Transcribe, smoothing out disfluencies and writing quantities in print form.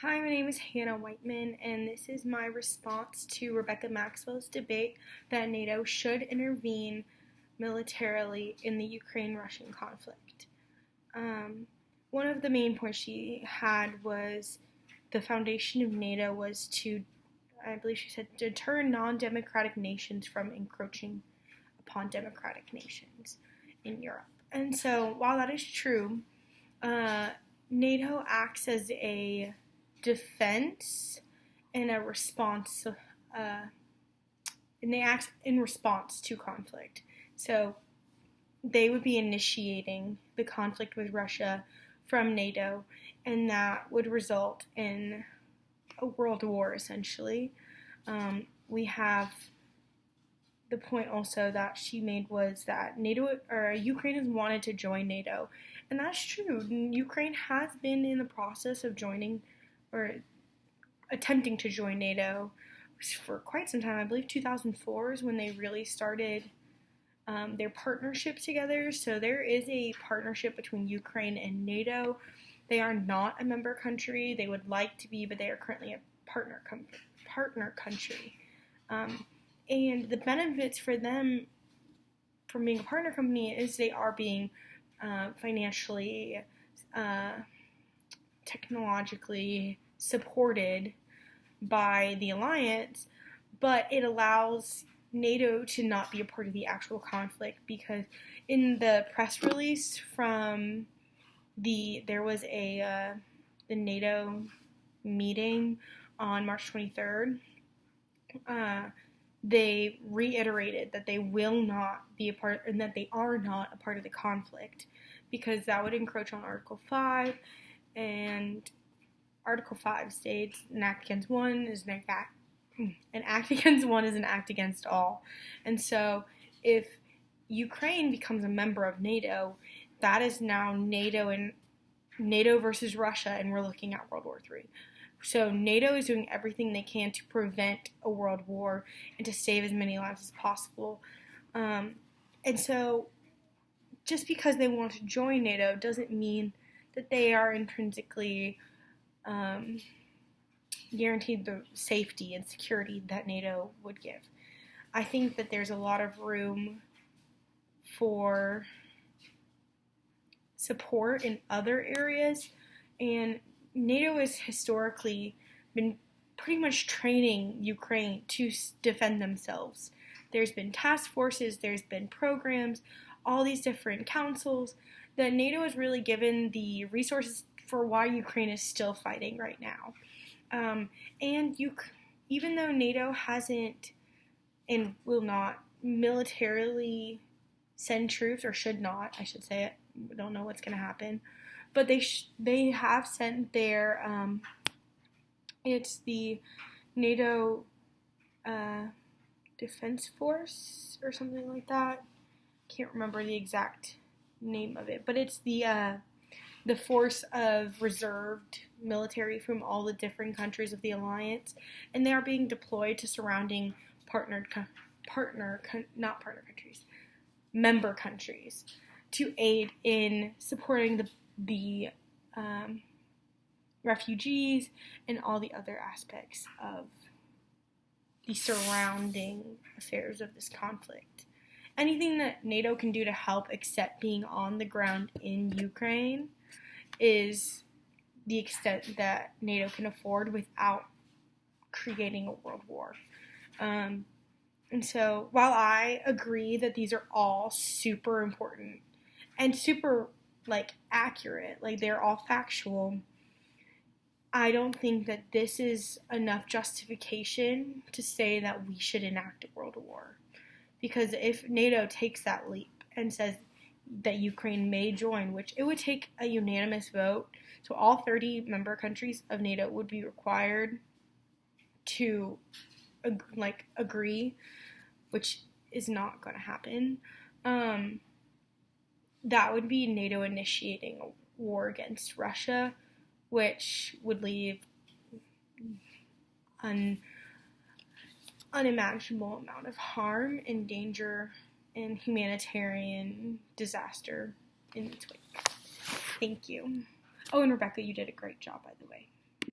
Hi, my name is Hannah Whiteman, and this is my response to Rebecca Maxwell's debate that NATO should intervene militarily in the Ukraine-Russian conflict. One of the main points she had was the foundation of NATO was to, I believe she said, deter non-democratic nations from encroaching upon democratic nations in Europe. And so, while that is true, NATO acts as a defense and a response, and they act in response to conflict. So they would be initiating the conflict with Russia from NATO, and that would result in a world war, essentially. We have the point also that she made was that Ukraine has wanted to join NATO, and that's true. Ukraine has been in the process of joining or attempting to join NATO for quite some time. I believe 2004 is when they really started their partnership together. So there is a partnership between Ukraine and NATO. They are not a member country. They would like to be, but they are currently a partner country. And the benefits for them from being a partner company is they are being financially, technologically supported by the alliance, but it allows NATO to not be a part of the actual conflict, because in the press release from there was the NATO meeting on March 23rd, they reiterated that they will not be a part, and that they are not a part of the conflict, because that would encroach on Article 5, and Article 5 states an act against one is an act against one is an act against all. And so if Ukraine becomes a member of NATO, that is now NATO versus Russia, and we're looking at World War III. So NATO is doing everything they can to prevent a world war and to save as many lives as possible. And so just because they want to join NATO doesn't mean that they are intrinsically guaranteed the safety and security that NATO would give. I think that there's a lot of room for support in other areas, and NATO has historically been pretty much training Ukraine to defend themselves. There's been task forces, there's been programs, all these different councils that NATO has really given the resources for why Ukraine is still fighting right now. Even though NATO hasn't and will not militarily send troops, or should not, I should say it, we don't know what's going to happen, but they have sent their, it's the NATO Defense Force or something like that. Can't remember the exact name of it, but it's the force of reserved military from all the different countries of the alliance, and they are being deployed to surrounding member countries to aid in supporting the refugees and all the other aspects of the surrounding affairs of this conflict. Anything that NATO can do to help, except being on the ground in Ukraine, is the extent that NATO can afford without creating a world war. And so while I agree that these are all super important and super accurate, they're all factual, I don't think that this is enough justification to say that we should enact a world war. Because if NATO takes that leap and says that Ukraine may join, which it would take a unanimous vote, so all 30 member countries of NATO would be required to agree, which is not going to happen. That would be NATO initiating a war against Russia, which would leave an unimaginable amount of harm and danger and humanitarian disaster in its wake. Thank you. Oh, and Rebecca, you did a great job, by the way.